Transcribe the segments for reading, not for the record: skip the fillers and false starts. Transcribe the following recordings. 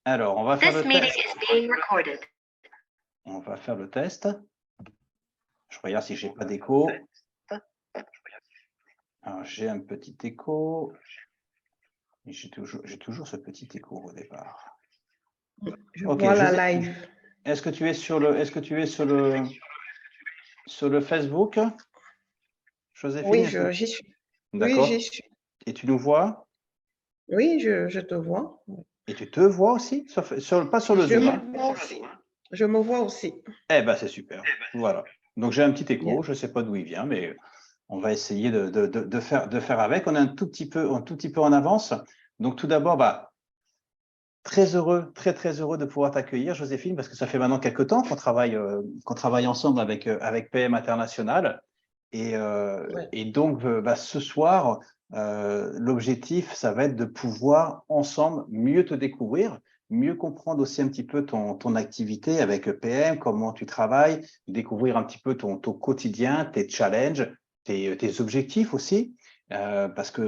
Alors, on va faire This le meeting test. is being recorded. On va faire le test. Je regarde si j'ai pas d'écho. Alors, j'ai un petit écho. J'ai toujours ce petit écho au départ. Je Ok, vois la live. Est-ce que tu es sur le Facebook, Joséphine? Oui, j'y suis. D'accord. Oui, j'y suis. Et tu nous vois? Oui, je te vois. Et tu te vois aussi? Pas sur le Je Zoom. me vois aussi. Je me vois aussi. Eh ben, c'est super. Voilà. Donc, j'ai un petit écho. Bien. Je ne sais pas d'où il vient, mais on va essayer de faire avec. On est un tout petit peu en avance. Donc, tout d'abord, très heureux de pouvoir t'accueillir, Joséphine, parce que ça fait maintenant quelques temps qu'on travaille ensemble avec PM International. Et donc, ce soir, l'objectif, ça va être de pouvoir ensemble mieux te découvrir, mieux comprendre aussi un petit peu ton activité avec PM, comment tu travailles, découvrir un petit peu ton quotidien, tes challenges, tes objectifs aussi. Parce que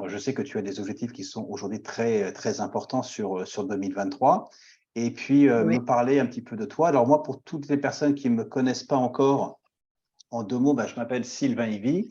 je sais que tu as des objectifs qui sont aujourd'hui très, très importants sur 2023. Et puis, Oui. me parler un petit peu de toi. Alors moi, pour toutes les personnes qui ne me connaissent pas encore, en 2 mots, je m'appelle Sylvain Ivy,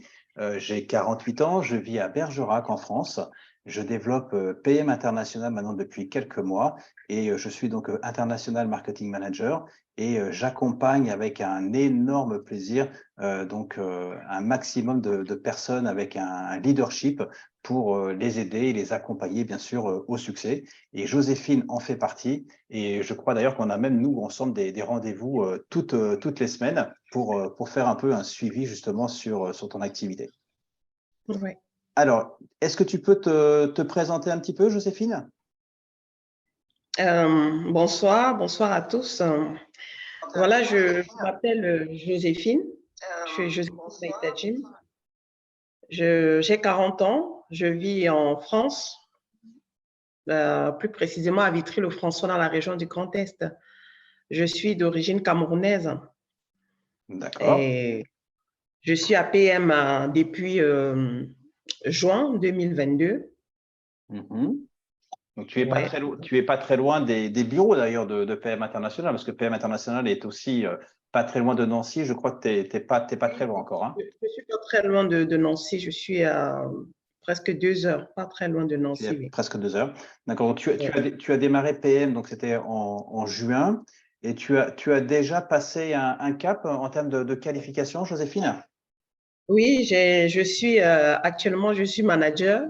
j'ai 48 ans, je vis à Bergerac en France. Je développe PM International maintenant depuis quelques mois et je suis donc International Marketing Manager et j'accompagne avec un énorme plaisir un maximum de personnes avec un leadership pour les aider et les accompagner bien sûr au succès. Et Joséphine en fait partie et je crois d'ailleurs qu'on a même nous ensemble des rendez-vous toutes les semaines pour faire un peu un suivi justement sur ton activité. Oui. Alors, est-ce que tu peux te présenter un petit peu, Joséphine? Bonsoir à tous. Voilà, je m'appelle Joséphine. Je suis Joséphine Maïtadjim. J'ai 40 ans. Je vis en France, plus précisément à Vitry-le-François, dans la région du Grand Est. Je suis d'origine camerounaise. D'accord. Et je suis à PM depuis juin 2022. Donc, tu es pas très loin des bureaux d'ailleurs de PM International, parce que PM International est aussi pas très loin de Nancy. Je crois que tu n'es pas très loin encore. Hein. Je suis pas très loin de Nancy. Je suis à presque 2 heures, pas très loin de Nancy. Oui. Presque 2 heures. D'accord. Tu as démarré PM, donc c'était en juin. Et tu as déjà passé un cap en termes de qualification, Joséphine? Oui, actuellement, je suis manager.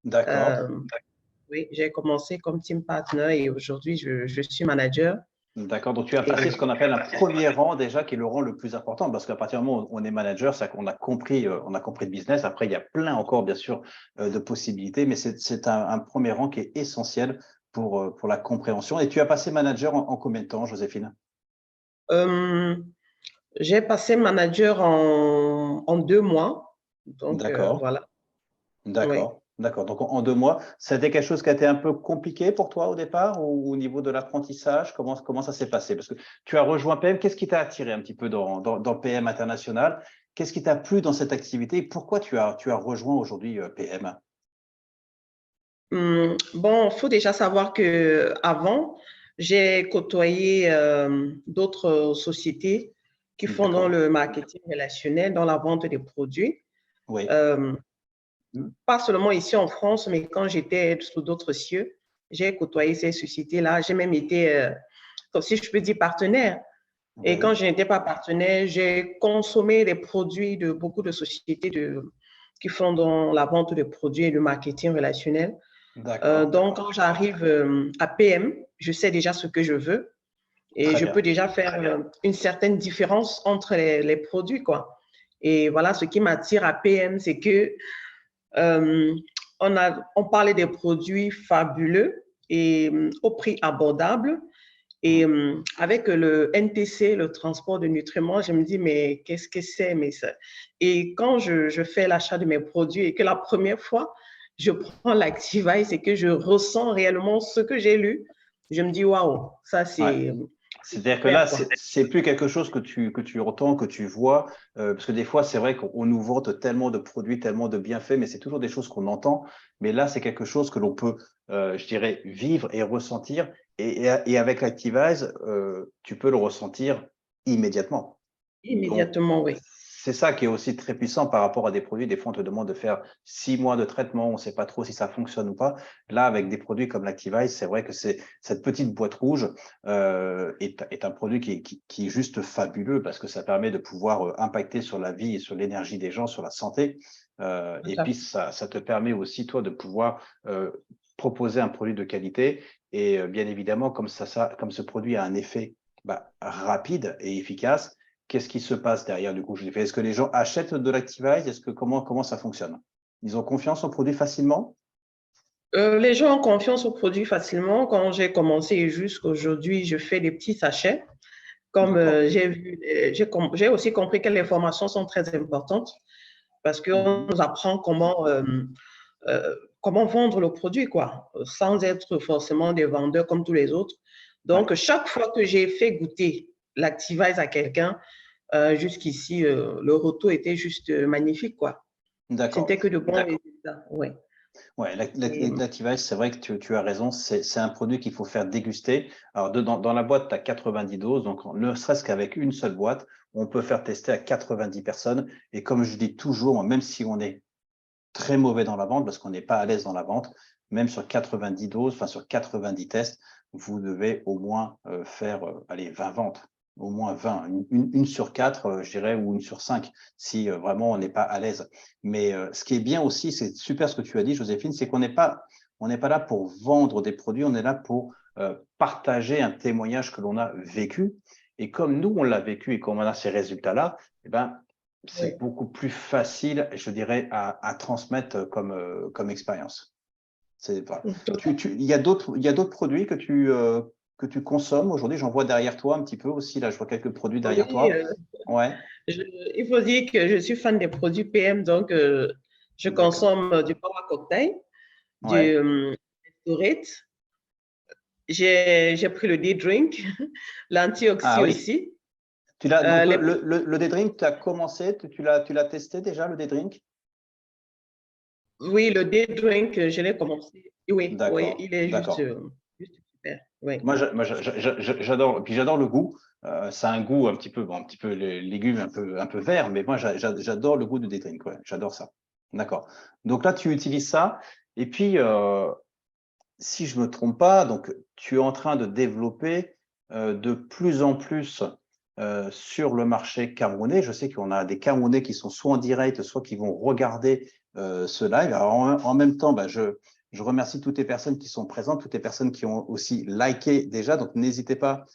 D'accord. Oui, j'ai commencé comme team partner et aujourd'hui, je suis manager. D'accord, donc tu as passé ce qu'on appelle un premier rang déjà, qui est le rang le plus important, parce qu'à partir du moment où on est manager, c'est qu'on a compris le business. Après, il y a plein encore, bien sûr, de possibilités, mais c'est un premier rang qui est essentiel pour la compréhension. Et tu as passé manager en combien de temps, Joséphine? J'ai passé manager en 2 mois. Donc, D'accord. voilà. D'accord. Oui. D'accord. Donc, en 2 mois, c'était quelque chose qui a été un peu compliqué pour toi au départ ou au niveau de l'apprentissage? Comment ça s'est passé? Parce que tu as rejoint PM. Qu'est-ce qui t'a attiré un petit peu dans PM International? Qu'est-ce qui t'a plu dans cette activité? Et pourquoi tu as rejoint aujourd'hui PM? Bon, il faut déjà savoir que avant, j'ai côtoyé d'autres sociétés qui font dans le marketing relationnel, dans la vente des produits. Oui. Pas seulement ici en France, mais quand j'étais sous d'autres cieux, j'ai côtoyé ces sociétés-là. J'ai même été, comme si je peux dire, partenaire. Et Oui. quand je n'étais pas partenaire, j'ai consommé les produits de beaucoup de sociétés qui font dans la vente de produits et le marketing relationnel. Donc, quand j'arrive à PM, je sais déjà ce que je veux et je peux déjà faire une certaine différence entre les produits, quoi. Et voilà, ce qui m'attire à PM, c'est que on parlait des produits fabuleux et au prix abordable. Et avec le NTC, le transport de nutriments, je me dis, mais qu'est-ce que c'est? Et quand je fais l'achat de mes produits et que la première fois, je prends l'Activite, c'est que je ressens réellement ce que j'ai lu. Je me dis, waouh, ça c'est… C'est-à-dire que là, c'est plus quelque chose que tu entends, que tu vois, parce que des fois, c'est vrai qu'on nous vante tellement de produits, tellement de bienfaits, mais c'est toujours des choses qu'on entend. Mais là, c'est quelque chose que l'on peut je dirais, vivre et ressentir. Et avec l'Activise, tu peux le ressentir immédiatement. Donc, Immédiatement, oui. c'est ça qui est aussi très puissant par rapport à des produits. Des fois, on te demande de faire 6 mois de traitement, on ne sait pas trop si ça fonctionne ou pas. Là, avec des produits comme l'Activise, c'est vrai que cette petite boîte rouge est un produit qui est juste fabuleux parce que ça permet de pouvoir impacter sur la vie et sur l'énergie des gens, sur la santé. Et puis, ça te permet aussi, toi, de pouvoir proposer un produit de qualité. Et bien évidemment, comme ce produit a un effet rapide et efficace, qu'est-ce qui se passe derrière du coup? Est-ce que les gens achètent de l'Activise? Comment ça fonctionne? Ils ont confiance au produit facilement? Les gens ont confiance au produit facilement. Quand j'ai commencé jusqu'à aujourd'hui, je fais des petits sachets. Comme j'ai aussi compris que les formations sont très importantes parce qu'on nous apprend comment vendre le produit, quoi, sans être forcément des vendeurs comme tous les autres. Donc, chaque fois que j'ai fait goûter l'Activise à quelqu'un, jusqu'ici, le retour était juste magnifique, quoi. D'accord. C'était que de bons résultats, ouais. Ouais, l'Activise, c'est vrai que tu as raison, c'est un produit qu'il faut faire déguster. Alors, dans la boîte, tu as 90 doses, donc ne serait-ce qu'avec une seule boîte, on peut faire tester à 90 personnes. Et comme je dis toujours, même si on est très mauvais dans la vente, parce qu'on n'est pas à l'aise dans la vente, même sur 90 doses, enfin sur 90 tests, vous devez au moins faire 20 ventes, au moins 20, une sur 4, je dirais, ou une sur 5, si vraiment on n'est pas à l'aise. Mais ce qui est bien aussi, c'est super ce que tu as dit, Joséphine, c'est qu'on n'est pas là pour vendre des produits, on est là pour partager un témoignage que l'on a vécu. Et comme nous, on l'a vécu et qu'on a ces résultats-là, eh ben, c'est beaucoup plus facile, je dirais, à transmettre comme expérience. Voilà. Il y a d'autres produits que tu consommes aujourd'hui. J'en vois derrière toi un petit peu aussi. Là, je vois quelques produits derrière Oui, toi. Ouais. il faut dire que je suis fan des produits PM, donc je consomme du Power Cocktail, du Storate. J'ai pris le D-Drink, l'anti-oxy aussi. Le D-Drink, tu as commencé, tu l'as testé déjà, le D-Drink? Oui, le D-Drink, je l'ai commencé. Oui, il est juste super. Oui. Moi, j'adore, puis j'adore le goût. C'est un goût un petit peu les légumes un peu vert, mais moi, j'adore le goût de D-Drink. Ouais, j'adore ça. D'accord. Donc là, tu utilises ça. Et puis, si je me trompe pas, donc tu es en train de développer de plus en plus sur le marché camerounais. Je sais qu'on a des Camerounais qui sont soit en direct, soit qui vont regarder ce live. Alors, en même temps, je remercie toutes les personnes qui sont présentes, toutes les personnes qui ont aussi liké déjà. Donc, n'hésitez pas,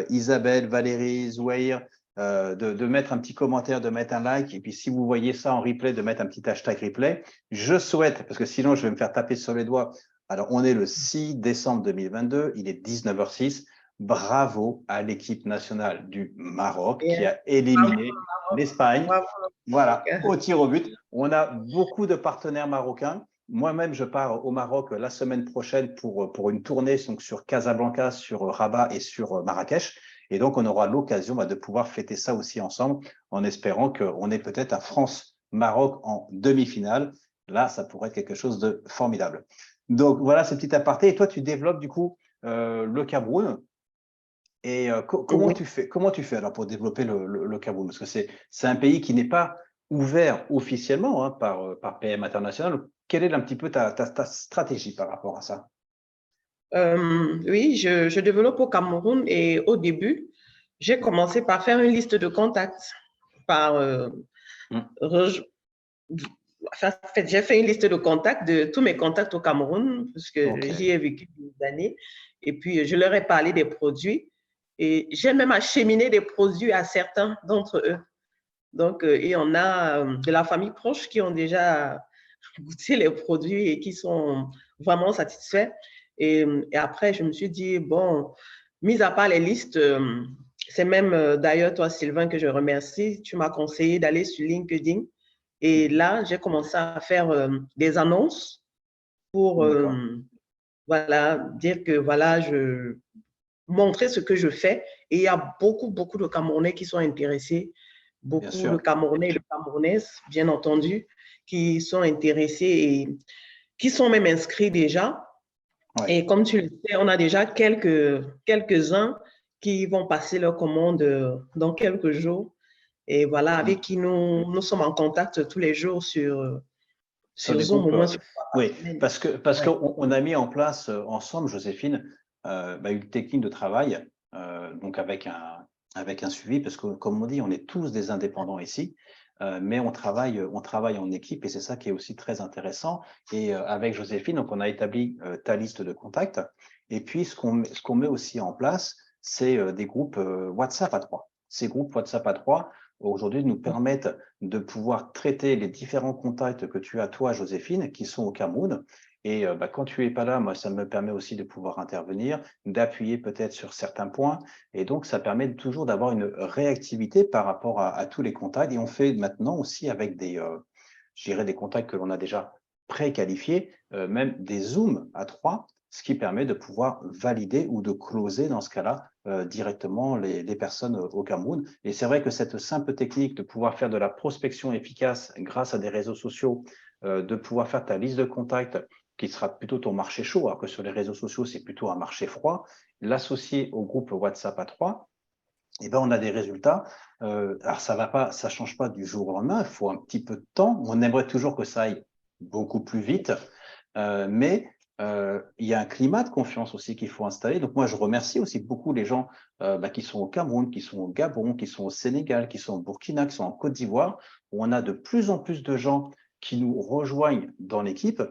Isabelle, Valérie, Zouair, de mettre un petit commentaire, de mettre un like. Et puis, si vous voyez ça en replay, de mettre un petit hashtag replay. Je souhaite, parce que sinon, je vais me faire taper sur les doigts. Alors, on est le 6 décembre 2022, il est 19h06. Bravo à l'équipe nationale du Maroc qui a éliminé l'Espagne. Voilà, au tir au but. On a beaucoup de partenaires marocains. Moi-même, je pars au Maroc la semaine prochaine pour une tournée donc, sur Casablanca, sur Rabat et sur Marrakech. Et donc, on aura l'occasion de pouvoir fêter ça aussi ensemble en espérant qu'on ait peut-être un France-Maroc en demi-finale. Là, ça pourrait être quelque chose de formidable. Donc, voilà ce petit aparté. Et toi, tu développes du coup le Cameroun. Et comment tu fais alors pour développer le Cameroun? Parce que c'est un pays qui n'est pas ouvert officiellement par PM International. Quelle est un petit peu ta stratégie par rapport à ça? Oui, je développe au Cameroun et au début, j'ai commencé par faire une liste de contacts. J'ai fait une liste de contacts de tous mes contacts au Cameroun, parce que j'y ai vécu des années. Et puis, je leur ai parlé des produits. Et j'ai même acheminé des produits à certains d'entre eux. Donc, et on a de la famille proche qui ont déjà goûté les produits et qui sont vraiment satisfaits. Et après, je me suis dit, bon, mis à part les listes, c'est même d'ailleurs toi, Sylvain, que je remercie. Tu m'as conseillé d'aller sur LinkedIn. Et là, j'ai commencé à faire des annonces pour voilà, dire que voilà, je montrer ce que je fais. Et il y a beaucoup, beaucoup de Camerounais qui sont intéressés, beaucoup de Camerounais et de Camerounaises, bien entendu, qui sont intéressés et qui sont même inscrits déjà. Ouais. Et comme tu le sais, on a déjà quelques-uns qui vont passer leur commande dans quelques jours. Et voilà, avec qui nous sommes en contact tous les jours Sur sur des Zoom, groupes, au moins 1 fois par oui, semaine. parce Ouais. qu'on a mis en place ensemble, Joséphine, une technique de travail, donc avec un suivi, parce que comme on dit, on est tous des indépendants ici, mais on travaille en équipe et c'est ça qui est aussi très intéressant. Et avec Joséphine, donc on a établi ta liste de contacts. Et puis ce qu'on met aussi en place, c'est des groupes WhatsApp à 3. Ces groupes WhatsApp à 3 aujourd'hui nous permettent de pouvoir traiter les différents contacts que tu as, toi, Joséphine, qui sont au Cameroun. Et quand tu es pas là, moi, ça me permet aussi de pouvoir intervenir, d'appuyer peut-être sur certains points. Et donc, ça permet toujours d'avoir une réactivité par rapport à tous les contacts. Et on fait maintenant aussi avec je dirais, des contacts que l'on a déjà préqualifiés, même des Zooms à 3, ce qui permet de pouvoir valider ou de closer, dans ce cas-là, directement les personnes au Cameroun. Et c'est vrai que cette simple technique de pouvoir faire de la prospection efficace grâce à des réseaux sociaux, de pouvoir faire ta liste de contacts qui sera plutôt ton marché chaud, alors que sur les réseaux sociaux, c'est plutôt un marché froid, l'associer au groupe WhatsApp à 3, eh ben, on a des résultats. Alors, ça change pas du jour au lendemain, il faut un petit peu de temps. On aimerait toujours que ça aille beaucoup plus vite, mais il y a un climat de confiance aussi qu'il faut installer. Donc, moi, je remercie aussi beaucoup les gens qui sont au Cameroun, qui sont au Gabon, qui sont au Sénégal, qui sont au Burkina, qui sont en Côte d'Ivoire, où on a de plus en plus de gens qui nous rejoignent dans l'équipe.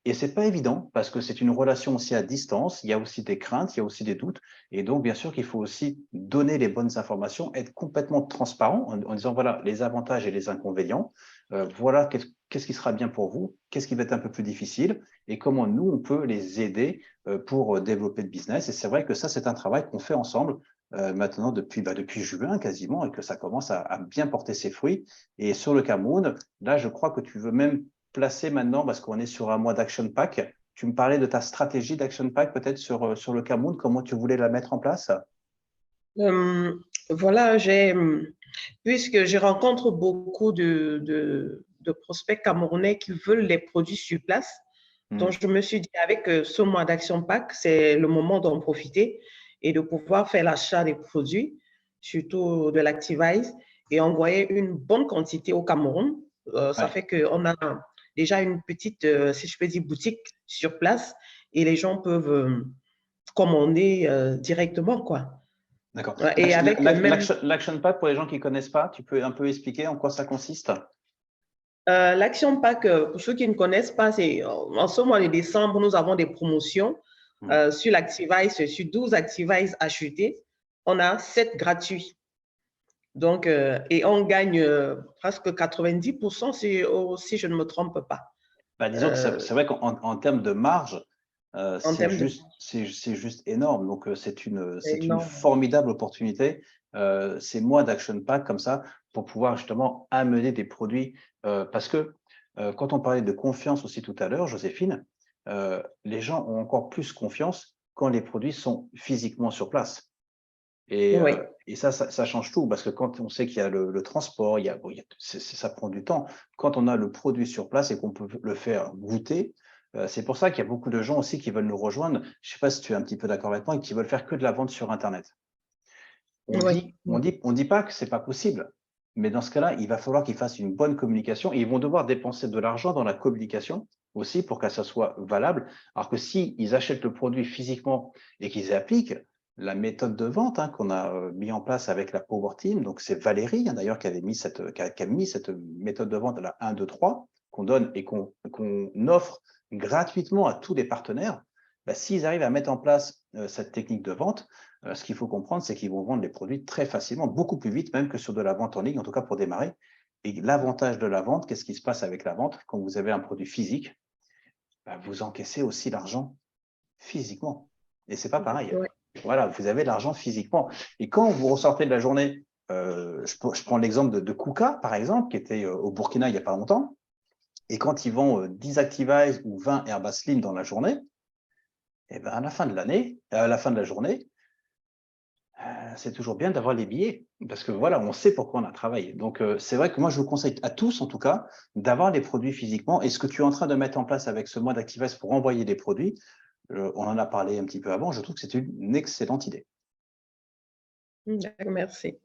Et c'est pas évident parce que c'est une relation aussi à distance. Il y a aussi des craintes, il y a aussi des doutes. Et donc, bien sûr qu'il faut aussi donner les bonnes informations, être complètement transparent en disant, voilà, les avantages et les inconvénients. Voilà, qu'est-ce qui sera bien pour vous, qu'est-ce qui va être un peu plus difficile et comment nous, on peut les aider pour développer le business. Et c'est vrai que ça, c'est un travail qu'on fait ensemble maintenant depuis juin quasiment et que ça commence à bien porter ses fruits. Et sur le Cameroun, là, je crois que tu veux même placer maintenant, parce qu'on est sur un mois d'Action Pack, tu me parlais de ta stratégie d'Action Pack peut-être sur le Cameroun, comment tu voulais la mettre en place? Euh, voilà, puisque je rencontre beaucoup de prospects camerounais qui veulent les produits sur place, donc je me suis dit avec ce mois d'Action Pack, c'est le moment d'en profiter et de pouvoir faire l'achat des produits, surtout de l'Activise, et envoyer une bonne quantité au Cameroun. Ça Ouais, fait qu'on a déjà une petite, si je peux dire, boutique sur place et les gens peuvent commander directement, quoi. d'accord. Ouais, et avec même L'Action Pack, pour les gens qui ne connaissent pas, tu peux un peu expliquer en quoi ça consiste? l'Action Pack, pour ceux qui ne connaissent pas, c'est en ce mois de décembre, nous avons des promotions sur l'Activise, sur 12 Activise achetés, on a 7 gratuits. Donc, et on gagne presque 90% si je ne me trompe pas. Disons que c'est vrai qu'en termes de marge, En termes de c'est juste énorme. Donc, c'est c'est une énorme. formidable opportunité. Ces mois d'Action Pack comme ça pour pouvoir justement amener des produits. Parce que quand on parlait de confiance aussi tout à l'heure, Joséphine, les gens ont encore plus confiance quand les produits sont physiquement sur place. Oui, Et ça change tout parce que quand on sait qu'il y a le transport, ça prend du temps. Quand on a le produit sur place et qu'on peut le faire goûter, c'est pour ça qu'il y a beaucoup de gens aussi qui veulent nous rejoindre. Je ne sais pas si tu es un petit peu d'accord avec moi et qui veulent faire que de la vente sur Internet. oui, On dit pas que c'est pas possible, mais dans ce cas-là, il va falloir qu'ils fassent une bonne communication et ils vont devoir dépenser de l'argent dans la communication aussi pour que ça soit valable. Alors que si ils achètent le produit physiquement et qu'ils appliquent la méthode de vente qu'on a mis en place avec la Power Team, donc c'est Valérie d'ailleurs qui avait mis qui a mis cette méthode de vente, la 1, 2, 3, qu'on donne et qu'on offre gratuitement à tous les partenaires. S'ils arrivent à mettre en place cette technique de vente, ce qu'il faut comprendre, c'est qu'ils vont vendre les produits très facilement, beaucoup plus vite même que sur de la vente en ligne, en tout cas pour démarrer. Et l'avantage de la vente, qu'est-ce qui se passe avec la vente? Quand vous avez un produit physique, vous encaissez aussi l'argent physiquement. Et c'est pas pareil. oui. Voilà, vous avez l'argent physiquement. Et quand vous ressortez de la journée, je prends l'exemple de Kuka, par exemple, qui était au Burkina il n'y a pas longtemps, et quand ils vendent 10 Activise ou 20 Herba Slim dans la journée, et à la fin de l'année, à la fin de la journée, c'est toujours bien d'avoir les billets parce que voilà, on sait pourquoi on a travaillé. Donc, c'est vrai que moi, je vous conseille à tous, en tout cas, d'avoir les produits physiquement. Et ce que tu es en train de mettre en place avec ce mois d'Activest pour envoyer des produits, on en a parlé un petit peu avant, je trouve que c'est une excellente idée. D'accord, merci.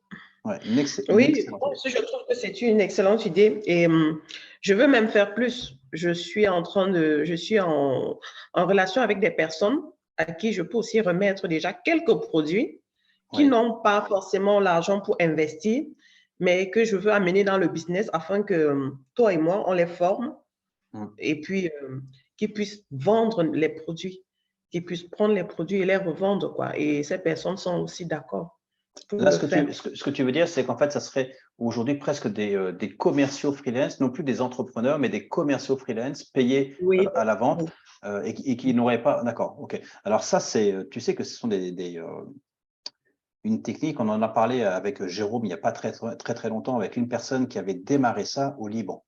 Ouais, une Oui, excellente moi idée. aussi, je trouve que c'est une excellente idée et je veux même faire plus. Je suis en relation avec des personnes à qui je peux aussi remettre déjà quelques produits qui Oui. n'ont pas forcément l'argent pour investir, mais que je veux amener dans le business afin que toi et moi, on les forme Mm. et puis qu'ils puissent vendre les produits, qu'ils puissent prendre les produits et les revendre, quoi. Et ces personnes sont aussi d'accord pour Là, le faire. ce que tu veux dire, c'est qu'en fait, ça serait aujourd'hui presque des commerciaux freelance, non plus des entrepreneurs, mais des commerciaux freelance payés Oui. à la vente et qui n'auraient pas. D'accord, ok. Alors ça, tu sais que ce sont une technique. On en a parlé avec Jérôme il n'y a pas très longtemps avec une personne qui avait démarré ça au Liban.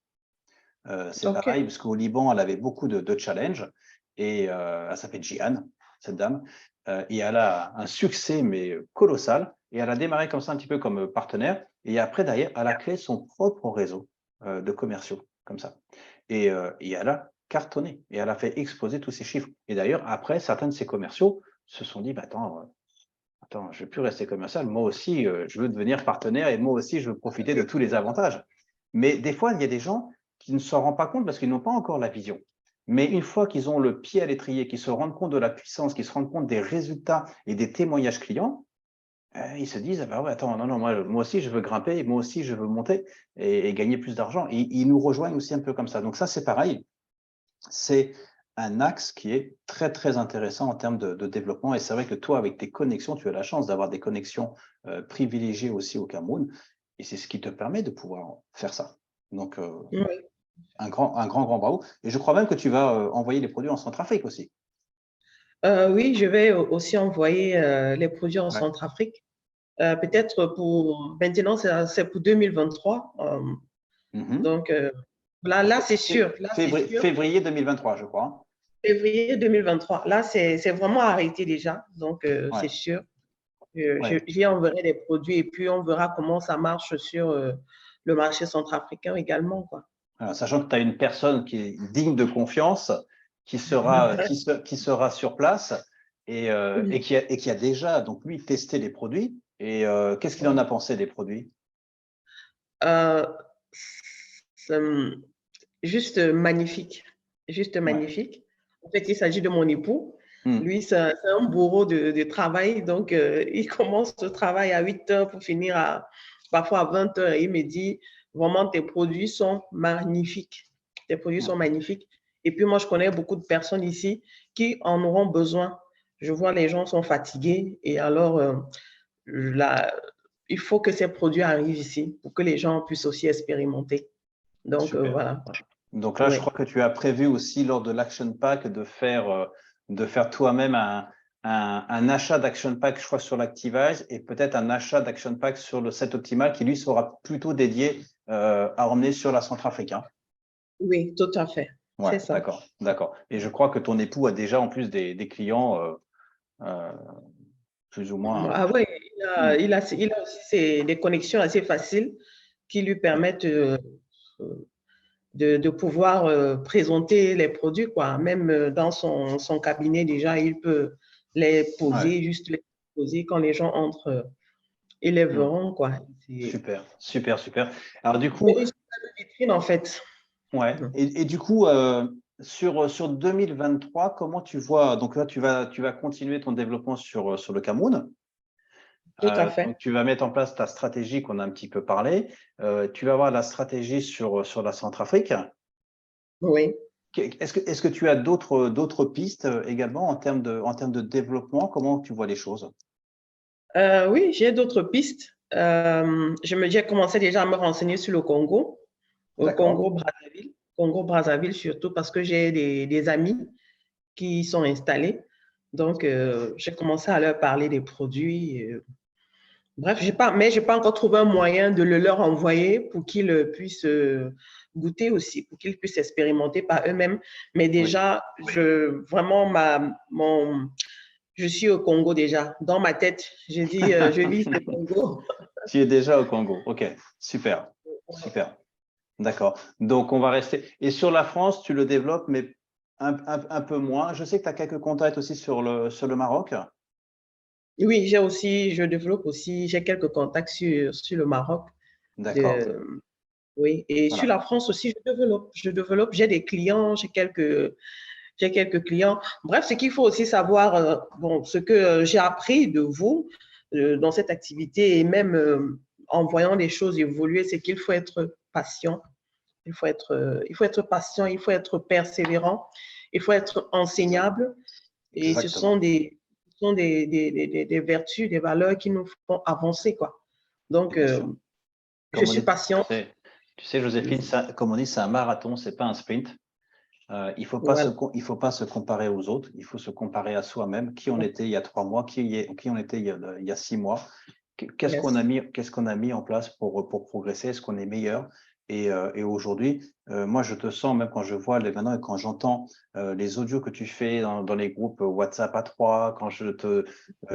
C'est OK. pareil, parce qu'au Liban, elle avait beaucoup de challenges et elle s'appelle Jihan, cette dame, et elle a un succès mais colossal. Et elle a démarré comme ça, un petit peu comme partenaire. Et après, d'ailleurs, elle a créé son propre réseau de commerciaux, comme ça. Et elle a cartonné et elle a fait exploser tous ses chiffres. Et d'ailleurs, après, certains de ces commerciaux se sont dit, bah, attends, je ne vais plus rester commercial. Moi aussi, je veux devenir partenaire et moi aussi, je veux profiter de tous les avantages. Mais des fois, il y a des gens qui ne s'en rendent pas compte parce qu'ils n'ont pas encore la vision. Mais une fois qu'ils ont le pied à l'étrier, qu'ils se rendent compte de la puissance, qu'ils se rendent compte des résultats et des témoignages clients, ils se disent, ah bah ouais, attends, non, moi aussi, je veux grimper, moi aussi, je veux monter et gagner plus d'argent. Et ils nous rejoignent aussi un peu comme ça. Donc ça, c'est pareil. C'est un axe qui est très, très intéressant en termes de développement. Et c'est vrai que toi, avec tes connexions, tu as la chance d'avoir des connexions privilégiées aussi au Cameroun. Et c'est ce qui te permet de pouvoir faire ça. Donc, Oui. grand bravo. Et je crois même que tu vas envoyer les produits en Centrafrique aussi. Oui, je vais aussi envoyer les produits en Ouais. Centrafrique. Peut-être pour maintenant, c'est pour 2023. Mhm. Donc là, c'est sûr. Là, c'est sûr. Février 2023, je crois. Février 2023. Là, c'est vraiment arrêté déjà. Donc Ouais. c'est sûr. Ouais. J'y enverrai des produits et puis on verra comment ça marche sur le marché centrafricain également, quoi. Alors, sachant que tu as une personne qui est digne de confiance, qui sera sur place et qui a déjà, donc lui, testé les produits. Et qu'est-ce qu'il en a pensé des produits? Euh, c'est juste magnifique. Juste Ouais. magnifique. En fait, il s'agit de mon époux. Hmm. Lui, c'est un bourreau de travail. Donc, il commence le travail à 8 heures pour finir parfois à 20 heures. Et il me dit, vraiment, tes produits sont magnifiques. Tes produits Ouais. sont magnifiques. Et puis, moi, je connais beaucoup de personnes ici qui en auront besoin. Je vois les gens sont fatigués. Et alors, là, il faut que ces produits arrivent ici pour que les gens puissent aussi expérimenter. Donc, Super. voilà. Donc là, je Oui. crois que tu as prévu aussi lors de l'Action Pack de faire toi-même un achat d'Action Pack, je crois, sur l'Activise et peut-être un achat d'Action Pack sur le set optimal qui, lui, sera plutôt dédié à emmener sur la Centrafrique. Oui, tout à fait. Ouais, C'est ça. d'accord, d'accord. Et je crois que ton époux a déjà en plus des clients euh, plus ou moins. Ah oui, Hmm, il a aussi des connexions assez faciles qui lui ouais, permettent de pouvoir présenter les produits, quoi. Même dans son cabinet, déjà, il peut les ouais. poser, juste les poser quand les gens entrent, ils les Hmm. verront, quoi. Super, super, super. Alors du C'est coup, une vitrine, en fait. ouais. Et du coup, sur 2023, comment tu vois? Donc là, tu vas continuer ton développement sur le Cameroun. Tout à Donc fait. tu vas mettre en place ta stratégie qu'on a un petit peu parlé. Tu vas avoir la stratégie sur la Centrafrique. Oui. Est-ce que tu as d'autres pistes également en termes de développement? Comment tu vois les choses? Oui, j'ai d'autres pistes. J'ai commencé déjà à me renseigner sur le Congo, au D'accord. Congo-Brazzaville. Congo-Brazzaville surtout parce que j'ai des amis qui sont installés. Donc, j'ai commencé à leur parler des produits. Bref, mais je n'ai pas encore trouvé un moyen de le leur envoyer pour qu'ils puissent goûter aussi, pour qu'ils puissent expérimenter par eux-mêmes. Mais Oui. déjà, vraiment, je suis au Congo déjà. Dans ma tête, j'ai dit, je vis au Congo. Tu es déjà au Congo. OK, super, super. D'accord. Donc, on va rester. Et sur la France, tu le développes, mais un peu moins. Je sais que tu as quelques contacts aussi sur le Maroc. Oui, je développe aussi, j'ai quelques contacts sur le Maroc. D'accord. Oui, et sur Voilà. la France aussi, je développe, j'ai des clients, j'ai quelques clients. Bref, ce qu'il faut aussi savoir, bon, ce que j'ai appris de vous dans cette activité et même en voyant les choses évoluer, c'est qu'il faut être patient, il faut être patient, il faut être persévérant, il faut être enseignable et Exactement. ce sont des vertus, des valeurs qui nous font avancer, quoi. Donc, Bien sûr. je Comme on suis dit, patient. tu sais, Joséphine, comme on dit, c'est un marathon, c'est pas un sprint. Il faut pas Voilà. il faut pas se comparer aux autres. Il faut se comparer à soi-même. Qui on était il y a 3 mois, qui on était il y a 6 mois. Yes. Qu'est-ce qu'on a mis en place pour progresser? Est-ce qu'on est meilleur? Et aujourd'hui, moi, je te sens, même quand je vois maintenant et quand j'entends les audios que tu fais dans les groupes WhatsApp à 3, quand je te,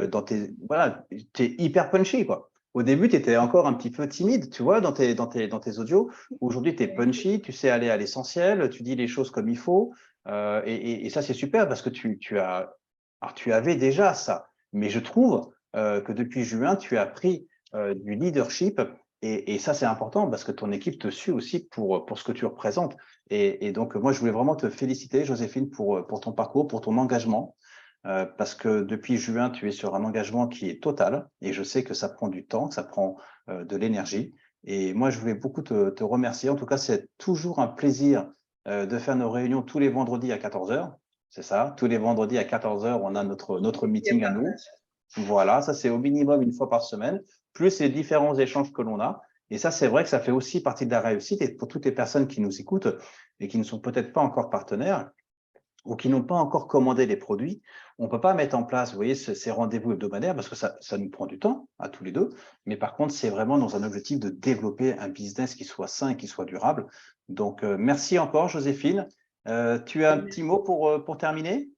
dans tes, voilà, tu es hyper punchy, quoi. Au début, tu étais encore un petit peu timide, tu vois, dans tes audios. Aujourd'hui, tu es punchy, tu sais aller à l'essentiel, tu dis les choses comme il faut. Et ça, c'est super parce que alors, tu avais déjà ça. Mais je trouve que depuis juin, tu as pris du leadership et ça, c'est important parce que ton équipe te suit aussi pour ce que tu représentes. Et donc, moi, je voulais vraiment te féliciter, Joséphine, pour ton parcours, pour ton engagement. Parce que depuis juin, tu es sur un engagement qui est total et je sais que ça prend du temps, que ça prend de l'énergie. Et moi, je voulais beaucoup te remercier. En tout cas, c'est toujours un plaisir de faire nos réunions tous les vendredis à 14 heures. C'est ça, tous les vendredis à 14 heures, on a notre meeting à nous. Voilà, ça c'est au minimum une fois par semaine, plus les différents échanges que l'on a. Et ça, c'est vrai que ça fait aussi partie de la réussite. Et pour toutes les personnes qui nous écoutent et qui ne sont peut-être pas encore partenaires ou qui n'ont pas encore commandé les produits, on ne peut pas mettre en place, vous voyez, ces rendez-vous hebdomadaires parce que ça nous prend du temps à tous les deux. Mais par contre, c'est vraiment dans un objectif de développer un business qui soit sain et qui soit durable. Donc, merci encore, Joséphine. Tu as un petit mot pour terminer?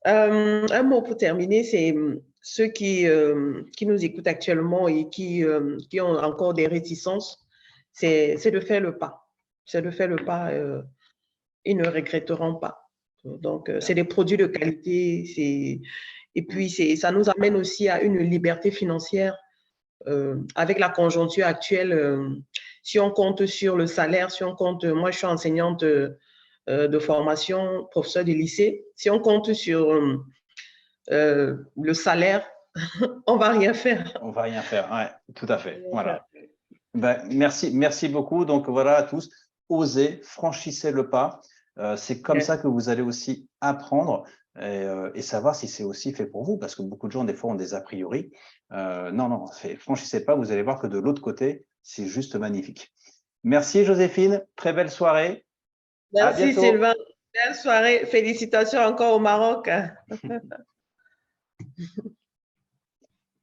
Un mot pour terminer, c'est ceux qui nous écoutent actuellement et qui ont encore des réticences, c'est de faire le pas. C'est de faire le pas, ils ne regretteront pas. Donc, c'est des produits de qualité, et puis ça nous amène aussi à une liberté financière. Avec la conjoncture actuelle, si on compte sur le salaire, si on compte, moi je suis enseignante de formation, professeur de lycée, si on compte sur le salaire, on va rien faire. On va rien faire. Ouais, tout à fait. Voilà. Ben, merci beaucoup. Donc voilà à tous. Osez, franchissez le pas. C'est comme Yes. ça que vous allez aussi apprendre et savoir si c'est aussi fait pour vous, parce que beaucoup de gens, des fois, ont des a priori. Non, non, franchissez pas. Vous allez voir que de l'autre côté, c'est juste magnifique. Merci Joséphine. Très belle soirée. À Merci bientôt. Sylvain. Belle soirée. Félicitations encore au Maroc.